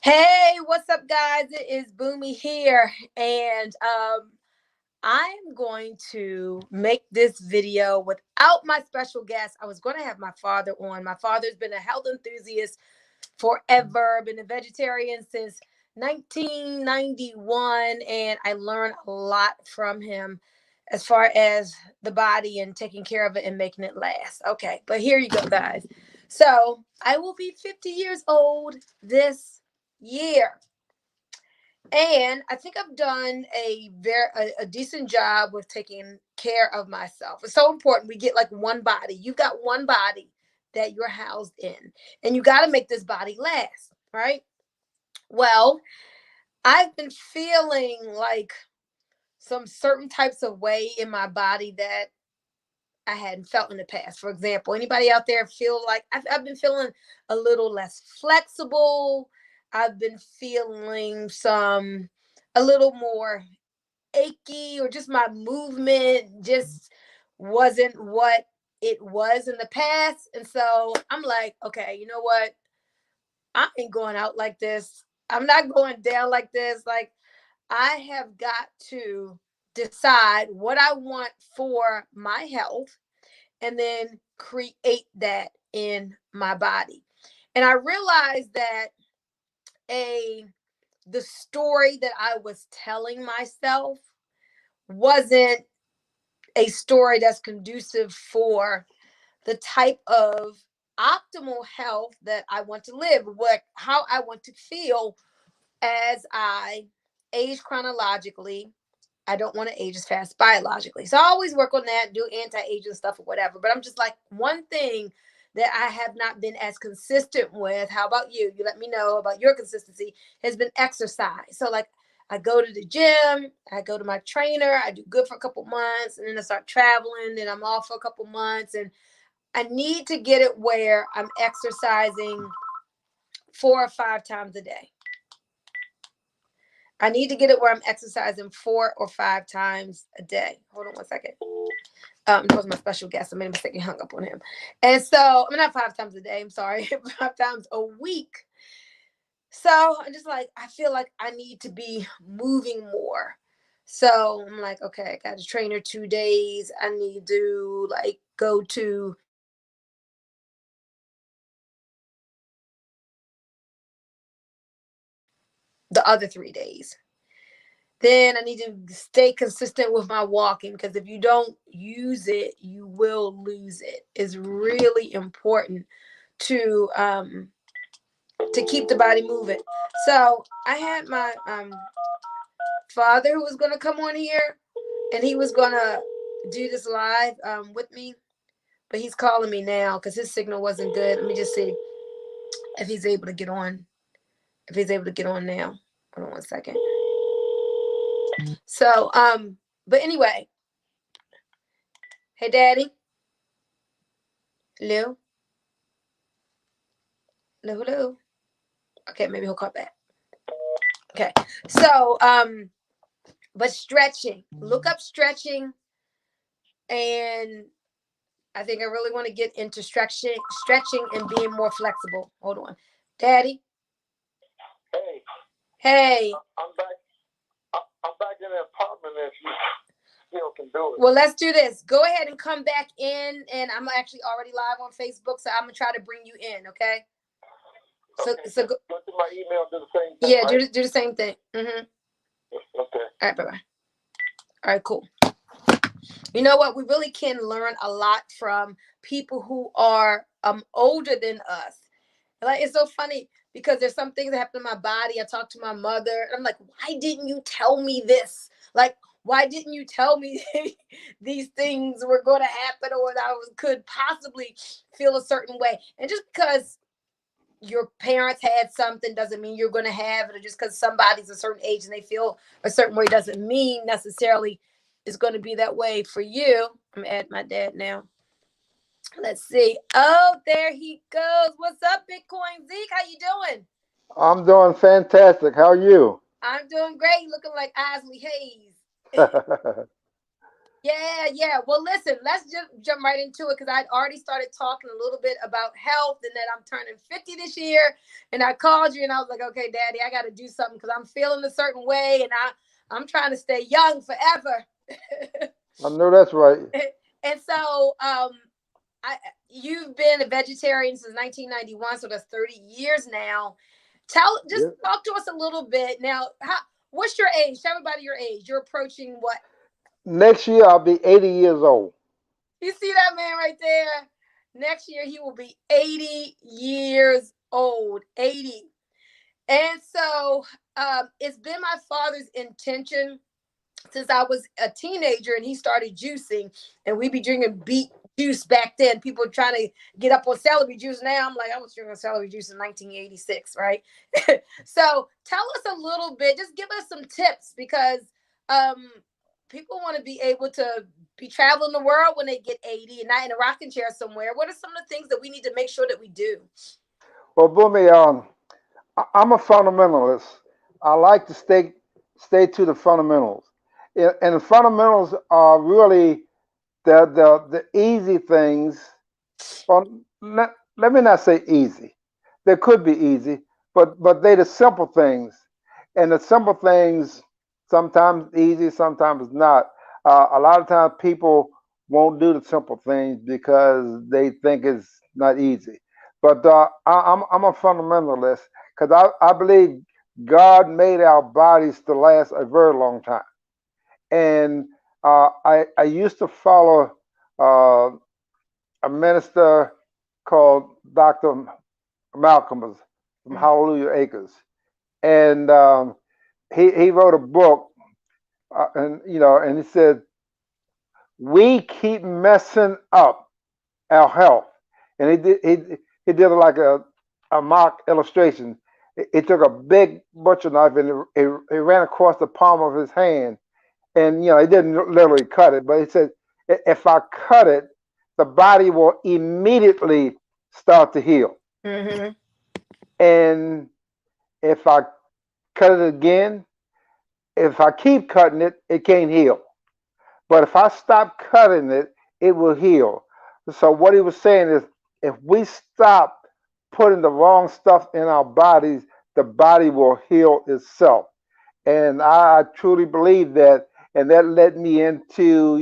Hey, what's up, guys? It is Bunmi here, and I'm going to make this video without my special guest. I was going to have my father on. My father's been a health enthusiast forever, been a vegetarian since 1991, and I learned a lot from him as far as the body and taking care of it and making it last. Okay, but here you go, guys. So I will be 50 years old this year. And I think I've done a decent job with taking care of myself. It's so important. We get like one body. You've got one body that you're housed in, and you got to make this body last, right? Well, I've been feeling like some certain types of way in my body that I hadn't felt in the past. For example, anybody out there feel like I've been feeling a little less flexible. I've been feeling a little more achy, or just my movement just wasn't what it was in the past. And so I'm like, okay, you know what? I ain't going out like this. I'm not going down like this. Like, I have got to decide what I want for my health and then create that in my body. And I realized that a the story that I was telling myself wasn't a story that's conducive for the type of optimal health that I want to live, how I want to feel as I age chronologically. I don't want to age as fast biologically. So I always work on that, do anti-aging stuff or whatever. But I'm just like, one thing that I have not been as consistent with, how about you? You let me know about your consistency, has been exercise. So like, I go to the gym, I go to my trainer, I do good for a couple months, and then I start traveling, and I'm off for a couple months. And I need to get it where I'm exercising 4 or 5 times a day. I need to get it where I'm exercising 4 or 5 times a day. Hold on one second. That was my special guest. I made a mistake and hung up on him. And so, I mean, not 5 times a day. I'm sorry, 5 times a week. So I'm just like, I feel like I need to be moving more. So I'm like, okay, I got a trainer 2 days. I need to like go to the other 3 days. Then I need to stay consistent with my walking, because if you don't use it, you will lose it. It's really important to keep the body moving. So I had my father who was gonna come on here, and he was gonna do this live with me, but he's calling me now because his signal wasn't good. Let me just see if he's able to get on. If he's able to get on now. Hold on one second. So but anyway, hey daddy. Hello? Hello, hello. Okay, maybe he'll call back. Okay. So, but stretching. Look up stretching, and I think I really want to get into stretching and being more flexible. Hold on. Daddy. Hey. Hey. I'm back. I'm back in the apartment if you still can do it. Well, let's do this. Go ahead and come back in, and I'm actually already live on Facebook, so I'm gonna try to bring you in. Okay. Okay. So go to my email, do the same thing. Yeah, right? do the same thing. Okay. All right, bye bye. All right, cool. You know what? We really can learn a lot from people who are older than us. Like, it's so funny because there's some things that happen in my body. I talk to my mother, and I'm like, why didn't you tell me this? Like, why didn't you tell me these things were going to happen, or that I could possibly feel a certain way? And just because your parents had something doesn't mean you're going to have it, or just because somebody's a certain age and they feel a certain way doesn't mean necessarily it's going to be that way for you. I'm at my dad now. Let's see. Oh, there he goes. What's up, Bitcoin Zeke? How you doing? I'm doing fantastic. How are you? I'm doing great. Looking like Isley Hayes. Yeah, yeah. Well, listen, let's just jump right into it because I'd already started talking a little bit about health and that I'm turning 50 this year. And I called you and I was like, okay, Daddy, I got to do something because I'm feeling a certain way and I'm trying to stay young forever. I know that's right. And so, I you've been a vegetarian since 1991, so that's 30 years now. Just Yeah. talk to us a little bit now. What's your age? Tell everybody your age. You're approaching what? Next year I'll be 80 years old. You see that man right there? Next year he will be 80 years old. 80. And so it's been my father's intention since I was a teenager and he started juicing and we be drinking beet juice back then. People trying to get up on celery juice now. I'm like, I was drinking celery juice in 1986, right? So tell us a little bit, just give us some tips because um people want to be able to be traveling the world when they get 80 and not in a rocking chair somewhere. What are some of the things that we need to make sure that we do? Well, Boomy, I'm a fundamentalist. I like to stay to the fundamentals, and the fundamentals are really the easy things. Well, let me not say easy. They could be easy, but they the simple things, and the simple things sometimes easy, sometimes not. A lot of times people won't do the simple things because they think it's not easy. But I'm a fundamentalist because I believe God made our bodies to last a very long time, and I used to follow uh, a minister called Dr. Malcolm from Mm. Hallelujah Acres, and he wrote a book, and he said we keep messing up our health, and he did like a mock illustration. He took a big butcher knife and he ran across the palm of his hand, and he didn't literally cut it, but he said if I cut it, the body will immediately start to heal. Mm-hmm. And if I cut it again, if I keep cutting it, it can't heal. But if I stop cutting it, it will heal. So what he was saying is if we stop putting the wrong stuff in our bodies, the body will heal itself. And I truly believe that, and that led me into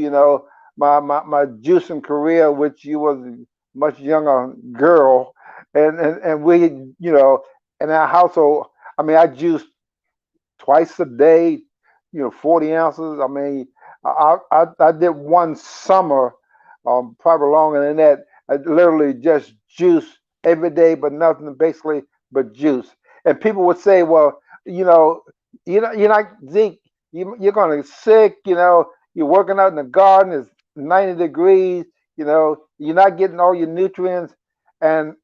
my juicing career, which you was a much younger girl, and we in our household. I mean, I juiced twice a day, 40 ounces. I mean, I did one summer, probably longer than that. I literally just juice every day, but nothing basically but juice. And people would say, well, you know, you're not Zeke. You're going to get sick. You're working out in the garden. It's 90 degrees. You're not getting all your nutrients. And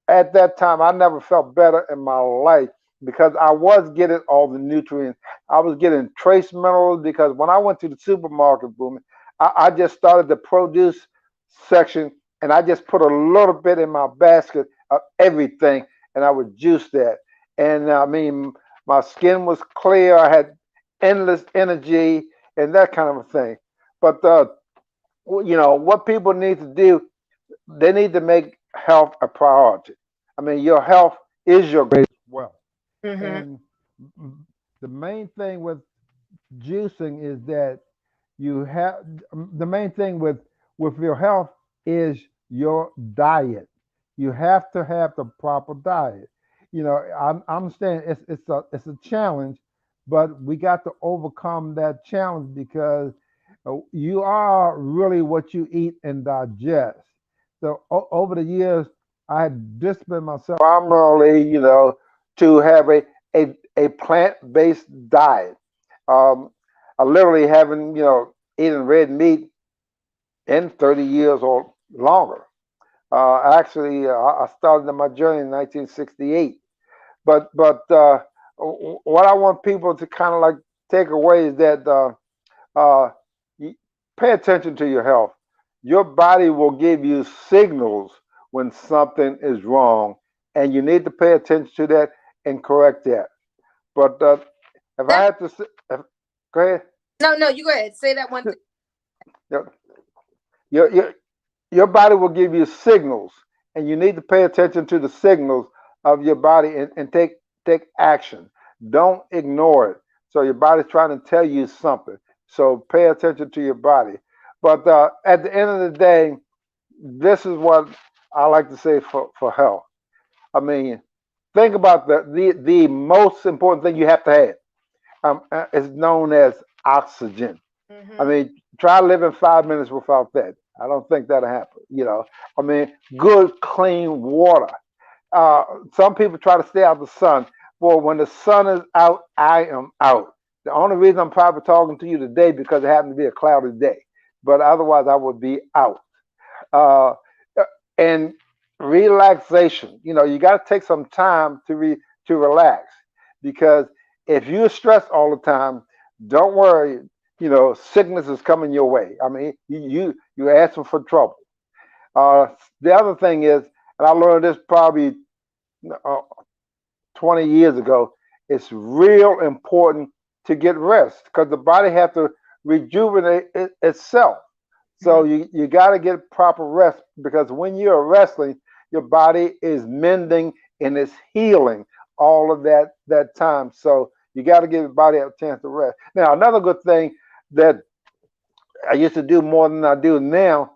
at that time, I never felt better in my life because I was getting all the nutrients. I was getting trace minerals because when I went to the supermarket, boom, I just started the produce section and I just put a little bit in my basket of everything and I would juice that. And I mean, my skin was clear. I had endless energy and that kind of a thing. But what people need to do, they need to make health a priority. I mean, your health is your greatest wealth. Mm-hmm. And the main thing with juicing is that you have the main thing with your health is your diet. You have to have the proper diet. I understand it's a challenge, but we got to overcome that challenge because you are really what you eat and digest. So over the years, I had disciplined myself primarily, to have a plant-based diet. Um, I literally haven't, eaten red meat in 30 years or longer. Actually, I started my journey in 1968. But what I want people to kind of like take away is that uh, pay attention to your health. Your body will give you signals when something is wrong, and you need to pay attention to that and correct that. But if I That had to, go ahead. no, no, you go ahead. Say that one thing. Your, your, your, your body will give you signals, and you need to pay attention to the signals of your body and take action. Don't ignore it. So your body's trying to tell you something. So pay attention to your body. But at the end of the day, this is what I like to say for health. I mean, think about the most important thing you have to have. Is known as oxygen. I Mm-hmm. mean, try living 5 minutes without that. I don't think that'll happen. I mean, good, clean water. Uh, some people try to stay out of the sun. Well, when the sun is out, I am out. The only reason I'm probably talking to you today because it happened to be a cloudy day, but otherwise I would be out. Uh, and relaxation. You got to take some time to relax because if you're stressed all the time, don't worry. Sickness is coming your way. I mean, you're asking for trouble. Uh, the other thing is, and I learned this probably uh, 20 years ago, it's real important to get rest because the body has to rejuvenate itself. So you got to get proper rest because when you're wrestling, your body is mending and it's healing all of that time. So you got to give your body a chance to rest. Now, another good thing that I used to do more than I do now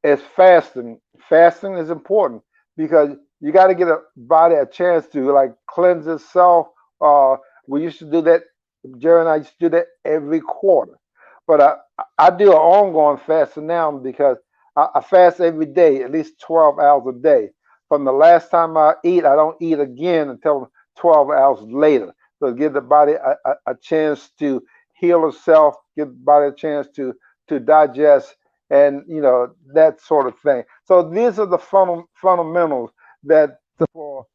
is fasting. Fasting is important because you got to get a body a chance to like cleanse itself. We used to do that. Jerry and I used to do that every quarter. But I do an ongoing fasting now because I fast every day, at least 12 hours a day. From the last time I eat, I don't eat again until 12 hours later. So give the body a chance to heal itself, give the body a chance to digest, and that sort of thing. So these are the fundamentals that for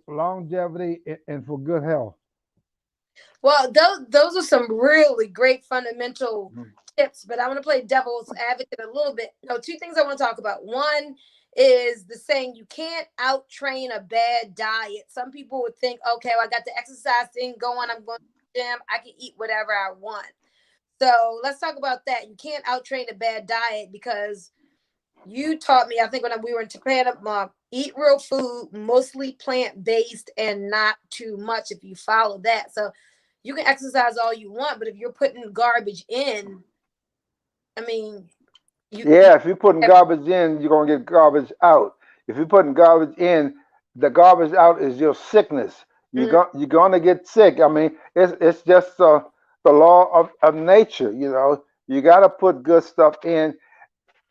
longevity and for good health. Well, those are some really great fundamental tips, but I want to play devil's advocate a little bit. No, two things I want to talk about. One is the saying you can't out train a bad diet. Some people would think, okay, well, I got the exercise thing going, I'm going to the gym, I can eat whatever I want. So let's talk about that. You can't out train a bad diet because you taught me, I think when we were in Japan, eat real food, mostly plant based and not too much if you follow that. So you can exercise all you want, but if you're putting garbage in, I mean, you Yeah, if you're putting have, garbage in, you're gonna get garbage out. If you're putting garbage in, the garbage out is your sickness. mm, You're gonna get sick. I mean, it's just the law of nature. You got to put good stuff in.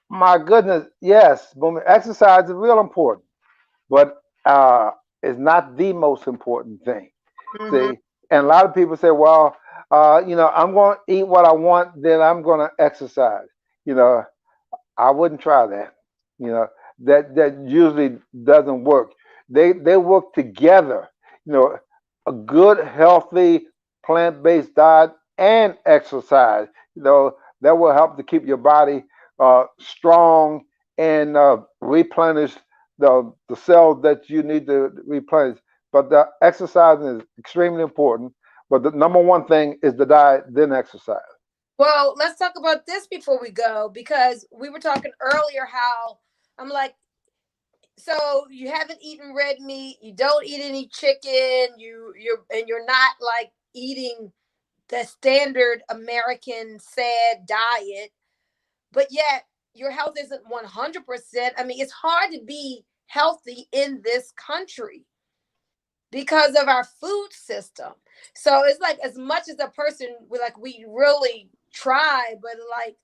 My goodness, yes, but exercise is real important, but it's not the most important thing. mhm. See, and a lot of people say, well, I'm going to eat what I want, then I'm going to exercise. You know, I wouldn't try that. You know, that usually doesn't work. They work together. You know, a good, healthy, plant-based diet and exercise. That will help to keep your body strong and replenish the cells that you need to replenish. But the exercising is extremely important. But the number one thing is the diet, then exercise. Well, let's talk about this before we go because we were talking earlier how I'm like, so you haven't eaten red meat, you don't eat any chicken, you're not like eating the standard American sad diet, but yet your health isn't 100%. I mean, it's hard to be healthy in this country because of our food system. So it's like as much as a person we really try, but like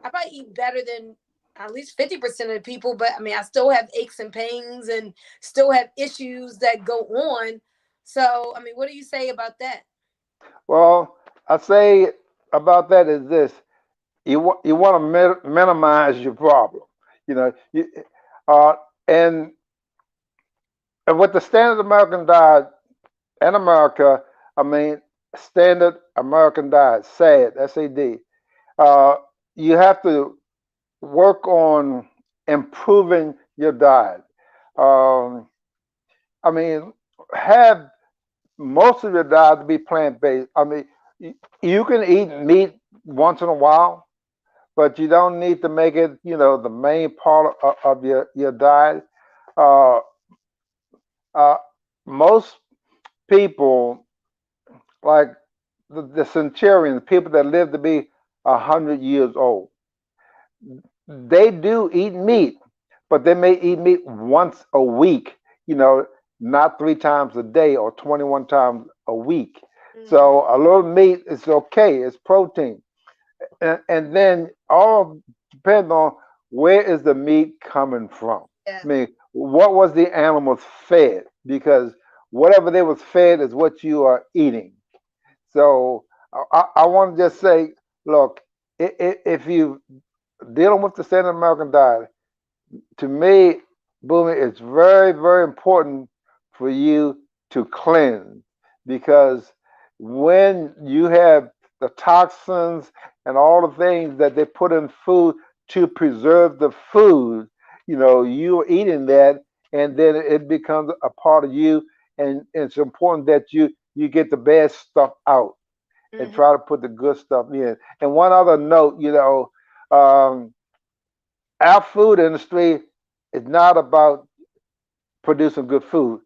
I probably eat better than at least 50% of the people, but I mean I still have aches and pains and still have issues that go on. So I mean, what do you say about that? Well, I say about that is this: you want to minimize your problem. You know, you, uh, and with the standard American diet in America, I mean standard American diet, SAD, SAD. Uh, you have to work on improving your diet. Um, I mean, have most of your diet to be plant based. I mean, you can eat meat once in a while, but you don't need to make it, the main part of your diet. Uh, uh, Most people, like the centurions, people that live to be 100 years old, they do eat meat, but they may eat meat once a week, you know, not 3 times a day or 21 times a week. Hmm. So a little meat is okay, it's protein. And then all depends on where is the meat coming from. Yeah. I mean, what was the animals fed? Because whatever they was fed is what you are eating. So I want to just say, look, if you dealing with the Standard American diet, to me, Boomy, it's very, very important for you to cleanse because when you have the toxins and all the things that they put in food to preserve the food, you're eating that and then it becomes a part of you. And it's important that you get the bad stuff out and Hmm. try to put the good stuff in. And one other note, um, our food industry is not about producing good food.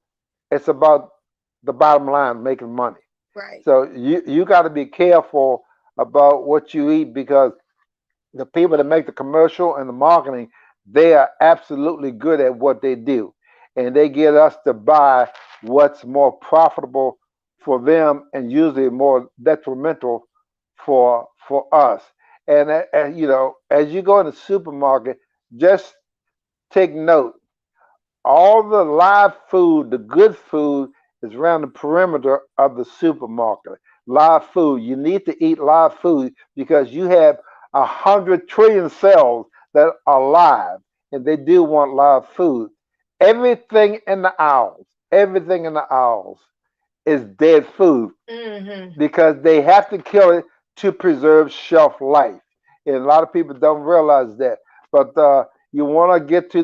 It's about the bottom line, making money. Right. So you got to be careful about what you eat because the people that make the commercial and the marketing, they are absolutely good at what they do, and they get us to buy what's more profitable for them and usually more detrimental for us. And as you go in the supermarket, just take note all the live food, the good food, is around the perimeter of the supermarket. Live food. You need to eat live food because you have 100 trillion cells that are live, and they do want live food. Everything in the aisles is dead food Hmm. because they have to kill it to preserve shelf life. And a lot of people don't realize that. But you want to get to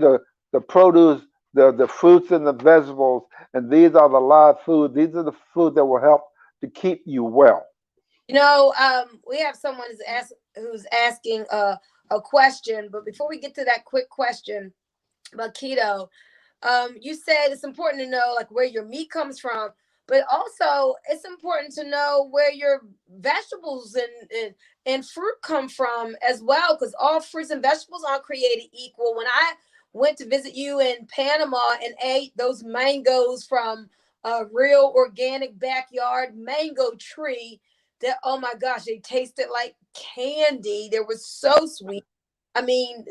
the produce, the fruits and the vegetables, and these are the live food. These are the food that will help to keep you well. We have someone who's asking a question, but before we get to that quick question about keto, you said it's important to know like where your meat comes from, but also it's important to know where your vegetables and fruit come from as well, because all fruits and vegetables aren't created equal. When I went to visit you in Panama and ate those mangoes from a real organic backyard mango tree, that oh my gosh, they tasted like candy. They were so sweet. I mean,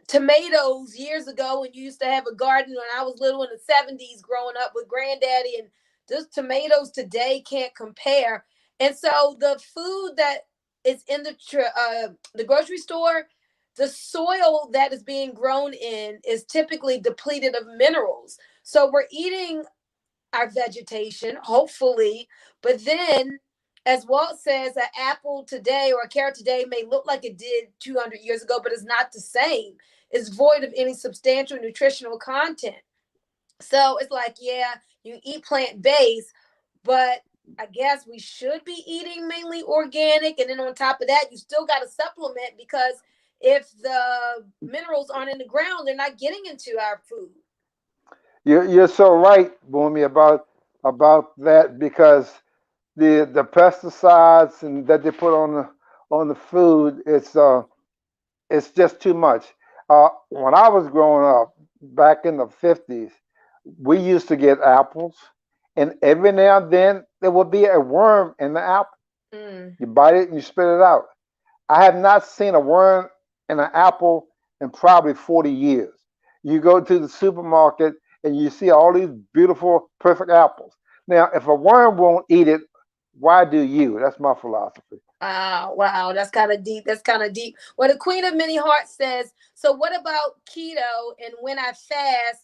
tomatoes years ago when you used to have a garden when I was little in the 70s growing up with granddaddy, and those tomatoes today can't compare. And so the food that is in the grocery store, the soil that is being grown in is typically depleted of minerals. So we're eating our vegetation, hopefully. But then, as Walt says, an apple today or a carrot today may look like it did 200 years ago, but it's not the same. It's void of any substantial nutritional content. So it's like, yeah, you eat plant based, but I guess we should be eating mainly organic. And then on top of that, you still got to supplement because if the minerals aren't in the ground, they're not getting into our food. You're so right, Boomy, about that because the pesticides and that they put on the food, it's just too much. When I was growing up back in the 50s, we used to get apples, and every now and then there would be a worm in the apple. Mm. You bite it and you spit it out. I have not seen a worm in an apple in probably 40 years. You go to the supermarket and you see all these beautiful, perfect apples. Now, if a worm won't eat it, why do you? That's my philosophy. Wow, wow, that's kind of deep. That's kind of deep. Well, the Queen of Many Hearts says, so what about keto? And when I fast,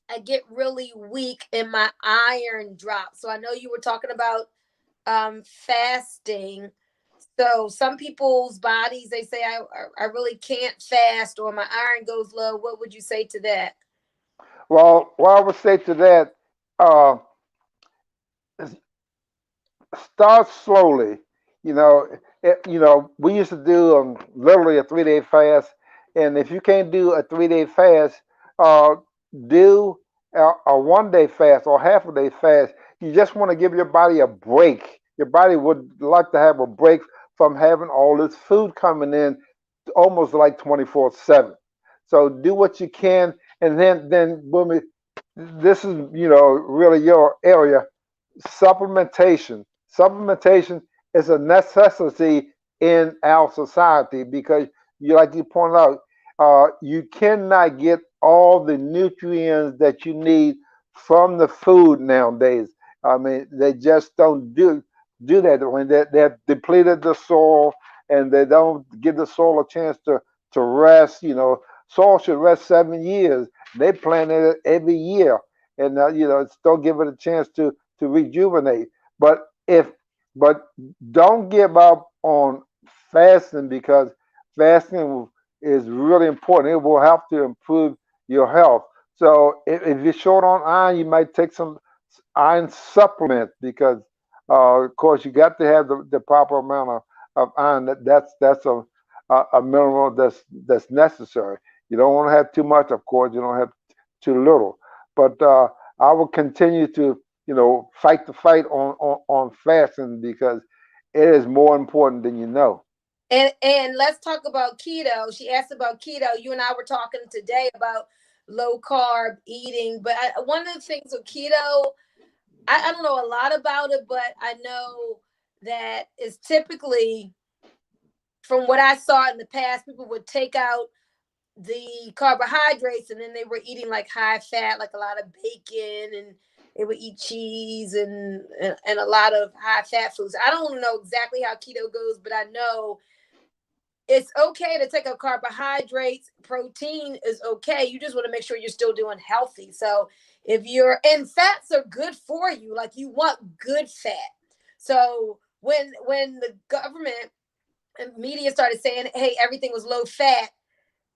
I get really weak and my iron drops. So I know you were talking about fasting. So some people's bodies, they say, I really can't fast or my iron goes low. What would you say to that? Well, what I would say to that, uh, start slowly. We used to do literally a 3 day fast, and if you can't do a 3 day fast, uh, do a 1 day fast or half a day fast. You just want to give your body a break. Your body would like to have a break from having all this food coming in almost like 24/7. So do what you can, and then boom, this is really your area. Supplementation is a necessity in our society because like you pointed out, you cannot get all the nutrients that you need from the food nowadays. I mean, they just don't do that when they have depleted the soil and they don't give the soil a chance to rest. Soil should rest 7 years. They planted it every year, and don't give it a chance to rejuvenate. But if but don't give up on fasting because fasting is really important. It will help to improve your health. So if you're short on iron, you might take some iron supplement because, of course, you got to have the proper amount of iron. That's a mineral that's necessary. You don't want to have too much, of course. You don't have too little. But I will continue to fight the fight on fasting because it is more important than you know. And let's talk about keto. She asked about keto. You and I were talking today about low carb eating, but one of the things with keto, I don't know a lot about it, but I know that is typically, from what I saw in the past, people would take out the carbohydrates and then they were eating like high fat, like a lot of bacon, and they would eat cheese and a lot of high fat foods. I don't know exactly how keto goes, but I know it's okay to take up carbohydrates. Protein is okay. You just want to make sure you're still doing healthy. So if you're, and fats are good for you, like you want good fat. So when the government and media started saying, hey, everything was low fat,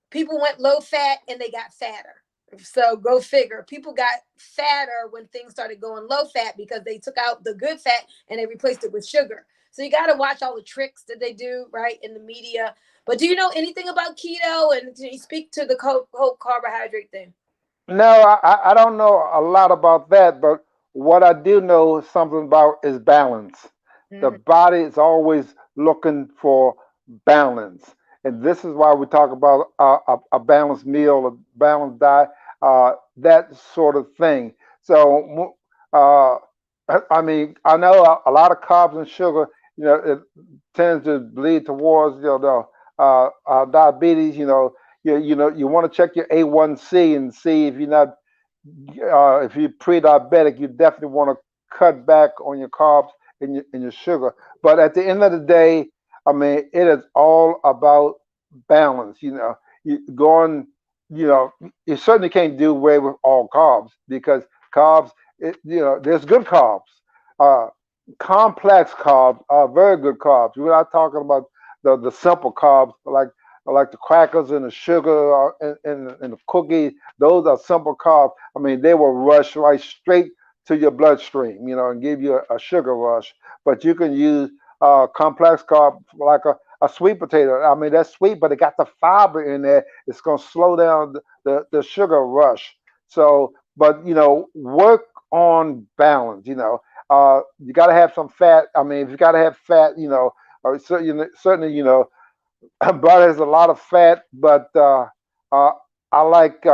people went low fat and they got fatter. So go figure. People got fatter when things started going low fat because they took out the good fat and they replaced it with sugar. So you got to watch all the tricks that they do, right, in the media. But do you know anything about keto, and do you speak to the whole carbohydrate thing? No, I don't know a lot about that, but what I do know something about is balance. The Mm-hmm. body is always looking for balance. And this is why we talk about a balanced meal, a balanced diet, that sort of thing. So, I mean, I know a lot of carbs and sugar, it tends to lead towards, diabetes. You want to check your A1C and see if you're not if you're pre-diabetic, you definitely want to cut back on your carbs and your sugar. But at the end of the day, I mean, it is all about balance. You going, you certainly can't do away with all carbs because carbs, there's good carbs. Uh, Complex carbs are very good carbs. We're not talking about the simple carbs like the crackers and the sugar and the cookies. Those are simple carbs. I mean, they will rush right straight to your bloodstream, and give you a sugar rush. But you can use complex carb like a sweet potato. I mean, that's sweet, but it got the fiber in there. It's going to slow down the sugar rush. So, but work on balance. You got to have some fat. I mean, if you got to have fat, certainly, butter has a lot of fat, but uh, I like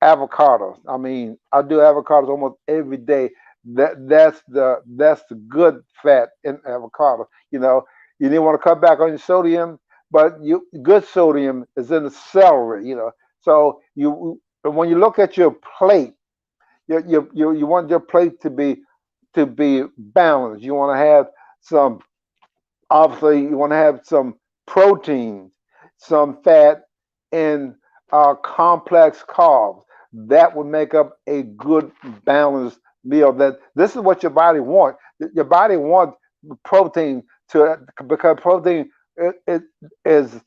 avocados. I mean, I do avocados almost every day. That's the good fat in avocado. You didn't want to cut back on your sodium, but good sodium is in the celery. So when you look at your plate, you want your plate to be balanced. You want to have some obviously you want to have some protein, some fat, and complex carbs. That would make up a good balanced meal. That this is what your body wants. Your body wants protein to because protein it is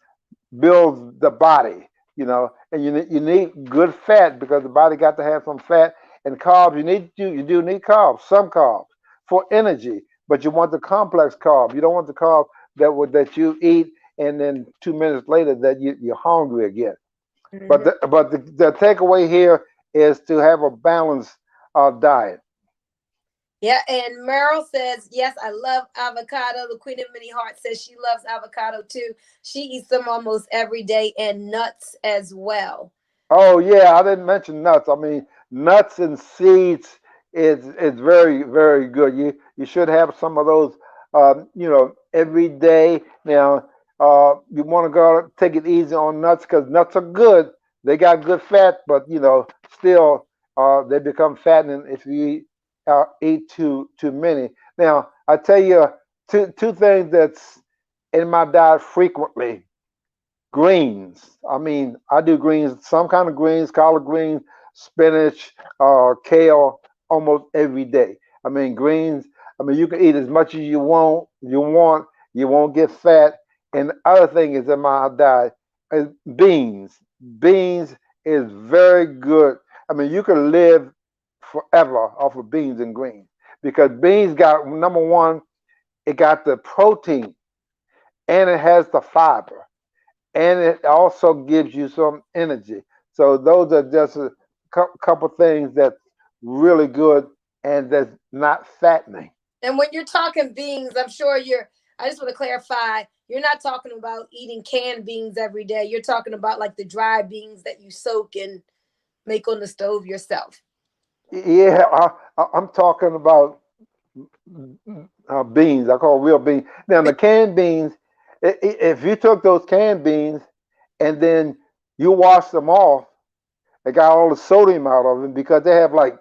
builds the body, and you need good fat because the body got to have some fat and carbs. You do need carbs, some carbs for energy, but you want the complex carb. You don't want the carb that you eat, and then 2 minutes later that you're hungry again. But Mhm. the takeaway here is to have a balanced diet. Yeah, and Meryl says, yes, I love avocado. The Queen of Many Hearts says she loves avocado too. She eats them almost every day, and nuts as well. Oh yeah, I didn't mention nuts. I mean, nuts and seeds is very very good. You should have some of those, every day. Now, you want to go out, take it easy on nuts because nuts are good. They got good fat, but still, they become fattening if you eat too many. Now, I tell you two things that's in my diet frequently. Greens. I mean, I do greens, some kind of greens, collard greens, spinach, kale, almost every day. I mean, greens. I mean, you can eat as much as you want. You won't get fat. And the other thing is in my diet is beans. Beans is very good. I mean, you can live forever off of beans and greens because beans got number one, it got the protein and it has the fiber and it also gives you some energy. So those are just a couple things that's really good and that's not fattening. And when you're talking beans, I'm sure I just want to clarify, you're not talking about eating canned beans every day. You're talking about like the dry beans that you soak and make on the stove yourself. Yeah, I'm talking about beans. I call real beans. Now the canned beans, if you took those canned beans and then you wash them off, they got all the sodium out of them because they have like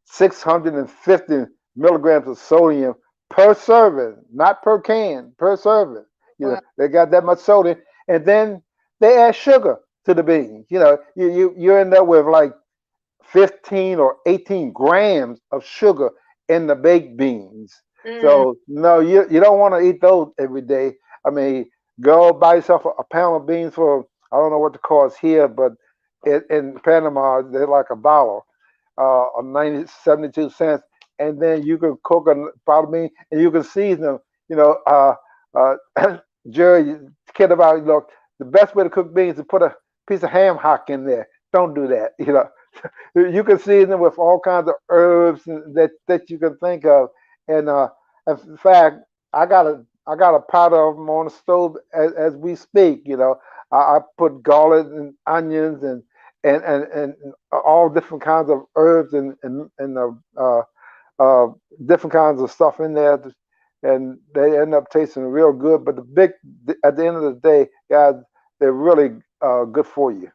650 milligrams of sodium per serving, not per can, per serving. Well, They got that much sodium, and then they add sugar to the beans. You end up with like 15 or 18 grams of sugar in the baked beans. mm, So no, you don't want to eat those every day. I mean, go buy yourself a pound of beans for I don't know what the cost here, but in Panama they're like $1, or 72 cents, and then you can cook a pot of beans and you can season them. You know, Jerry kid about the best way to cook beans is to put a piece of ham hock in there. Don't do that. You can season it with all kinds of herbs that you can think of. And in fact, I got a pot of them on the stove as we speak. I put garlic and onions and all different kinds of herbs and uh, different kinds of stuff in there, and they end up tasting real good. But at the end of the day, guys, they're really good for you.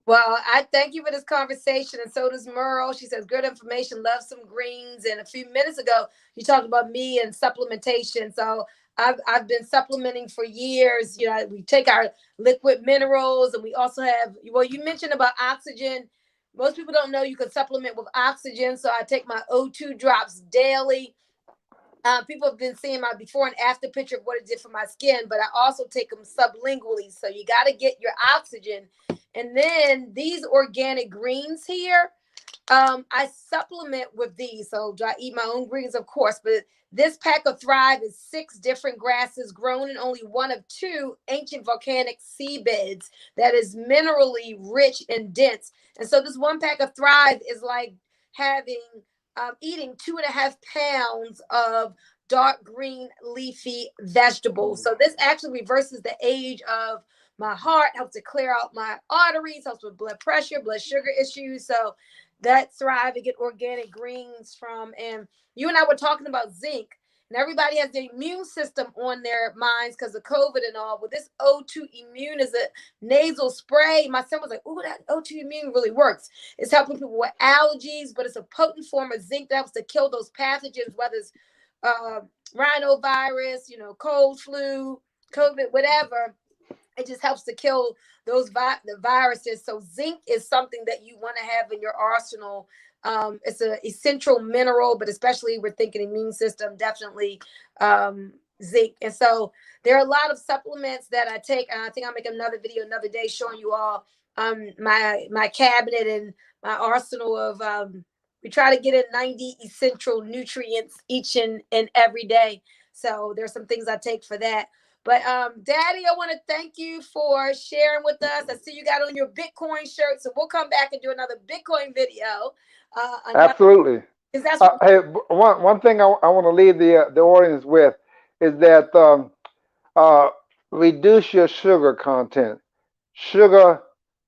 well, I thank you for this conversation, and so does Merle. She says, good information, love some greens. And a few minutes ago, you talked about me and supplementation. So I've been supplementing for years. We take our liquid minerals, and we also have, well, you mentioned about oxygen. Most people don't know you can supplement with oxygen. So I take my O2 drops daily. People have been seeing my before and after picture of what it did for my skin, but I also take them sublingually. So you got to get your oxygen. And then these organic greens here, I supplement with these. So do I eat my own greens? Of course, but this pack of Thrive is 6 different grasses grown in only one of 2 ancient volcanic seabeds that is minerally rich and dense. And so this one pack of Thrive is like having eating 2.5 pounds of dark green leafy vegetables. So this actually reverses the age of my heart, helps to clear out my arteries, helps with blood pressure, blood sugar issues. So that Thrive to get organic greens from. And you and I were talking about zinc. And everybody has their immune system on their minds because of COVID and all. Well, this O2 Immune is a nasal spray. My son was like, "Ooh, that O2 Immune really works." It's helping people with allergies, but it's a potent form of zinc that helps to kill those pathogens, whether it's uh, rhinovirus, cold, flu, COVID, whatever. It just helps to kill the viruses. So zinc is something that you want to have in your arsenal. It's an essential mineral, but especially we're thinking immune system, definitely zinc. And so there are a lot of supplements that I take, and I think I'll make another video another day showing you all my cabinet and my arsenal of we try to get in 90 essential nutrients each and every day. So there's some things I take for that. But Daddy, I want to thank you for sharing with us. I see you got on your Bitcoin shirt, so we'll come back and do another Bitcoin video. Another Absolutely. because that's what. Hey, one thing I want to leave the audience with is that uh, reduce your sugar content. Sugar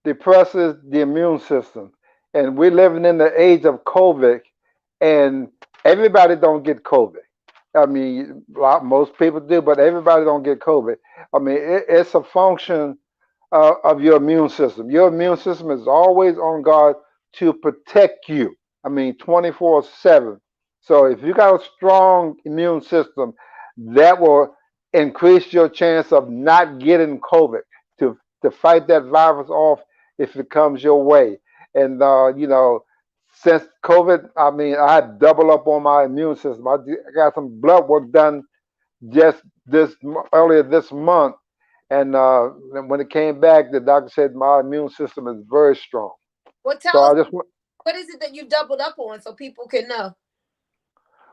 depresses the immune system, and we're living in the age of COVID, and everybody don't get COVID. I mean, most people do, but everybody don't get COVID. I mean, it's a function of your immune system. Your immune system is always on guard to protect you. I mean, 24/7. So if you got a strong immune system, that will increase your chance of not getting COVID to fight that virus off if it comes your way. And since COVID, I mean, I had double up on my immune system. I got some blood work done just earlier this month, and when it came back, the doctor said my immune system is very strong. Well, So tell us I just what is it that you doubled up on so people can know.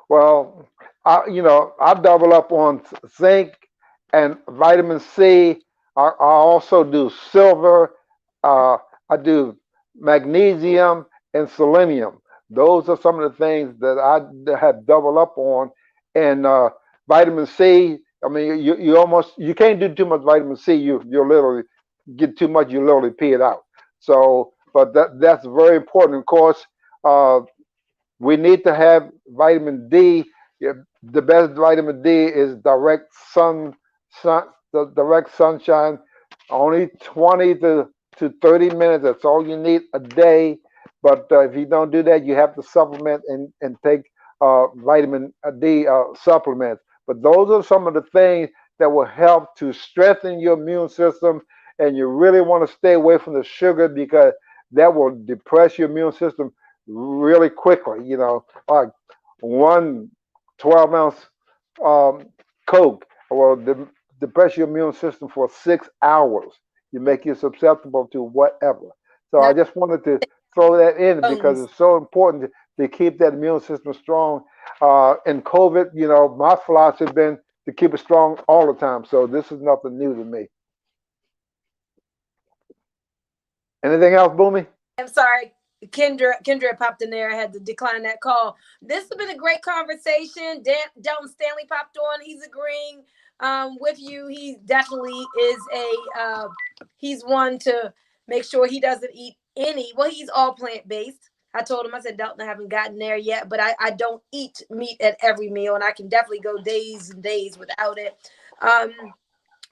well, I double up on zinc and vitamin C. I also do silver. I do magnesium and selenium. Those are some of the things that I have doubled up on. And vitamin C. I mean, you can't do too much vitamin C. You literally get too much. You literally pee it out. So, but that's very important. Of course, uh, we need to have vitamin D. Yeah, the best vitamin D is direct sunshine. Only 20 to 30 minutes. That's all you need a day. But if you don't do that, you have to supplement and take vitamin D supplements. But those are some of the things that will help to strengthen your immune system. And you really want to stay away from the sugar because that will depress your immune system really quickly. Like one 12-ounce um, Coke will depress your immune system for 6 hours. You make you susceptible to whatever. So I Not just wanted to throw that in because bones. it's so important to keep that immune system strong. In COVID, my philosophy has been to keep it strong all the time. So this is nothing new to me. Anything else, Boomy? I'm sorry. Kendra popped in there. I had to decline that call. This has been a great conversation. Dalton Stanley popped on. He's agreeing with you. He definitely is he's one to make sure he doesn't eat any. Well, he's all plant based. I told him, I said, Dalton, I haven't gotten there yet, but I don't eat meat at every meal, and I can definitely go days and days without it. Um,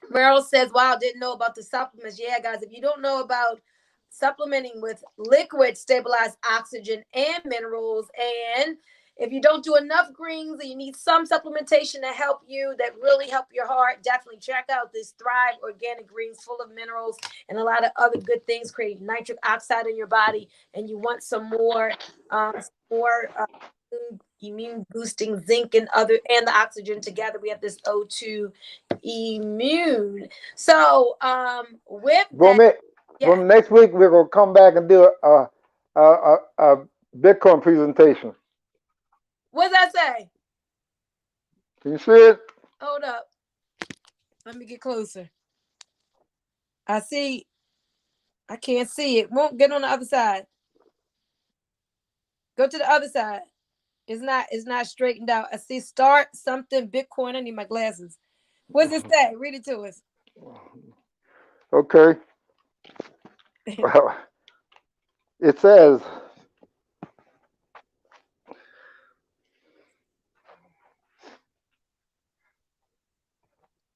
Merrill says, wow, didn't know about the supplements. Yeah, guys, if you don't know about supplementing with liquid stabilized oxygen and minerals, and if you don't do enough greens and you need some supplementation to help you, that really help your heart, definitely check out this Thrive Organic Greens full of minerals and a lot of other good things, create nitric oxide in your body, and you want some more immune boosting zinc and the oxygen together. We have this O2 immune. So, with that, Boomy, yeah. Boomy, next week we're gonna come back and do a Bitcoin presentation. What does that say? Can you see it? Hold up. Let me get closer. I see. I can't see it. Won't get on the other side. Go to the other side. It's not straightened out. I see start something Bitcoin. I need my glasses. What does it say? Read it to us. Okay. Well, it says,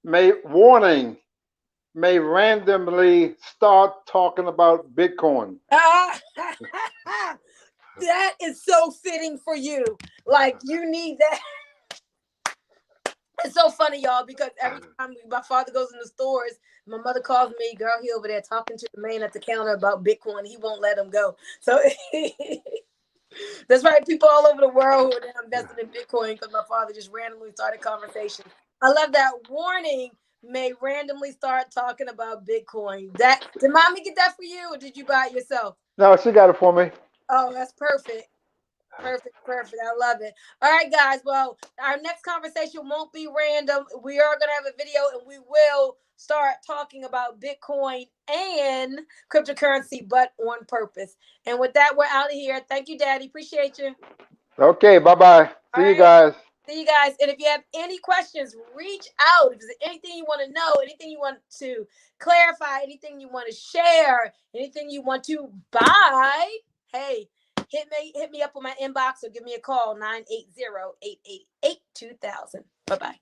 may warning, may randomly start talking about Bitcoin. Ah, that is so fitting for you. Like you need that. It's so funny, y'all, because every time my father goes in the stores, my mother calls me, girl, he over there talking to the man at the counter about Bitcoin. He won't let him go. So that's right. People all over the world who are now invested in Bitcoin because my father just randomly started conversation. I love that warning. May randomly start talking about Bitcoin. That did mommy get that for you, or did you buy it yourself? No, she got it for me. Oh, that's perfect. Perfect, perfect. I love it. All right, guys. Well, our next conversation won't be random. We are going to have a video and we will start talking about Bitcoin and cryptocurrency, but on purpose. And with that, we're out of here. Thank you, Daddy. Appreciate you. Okay, bye bye. All See you right. guys. See you guys. And if you have any questions, reach out. If there's anything you want to know, anything you want to clarify, anything you want to share, anything you want to buy, hey, hit me up on my inbox or give me a call 980-888-2000. Bye-bye.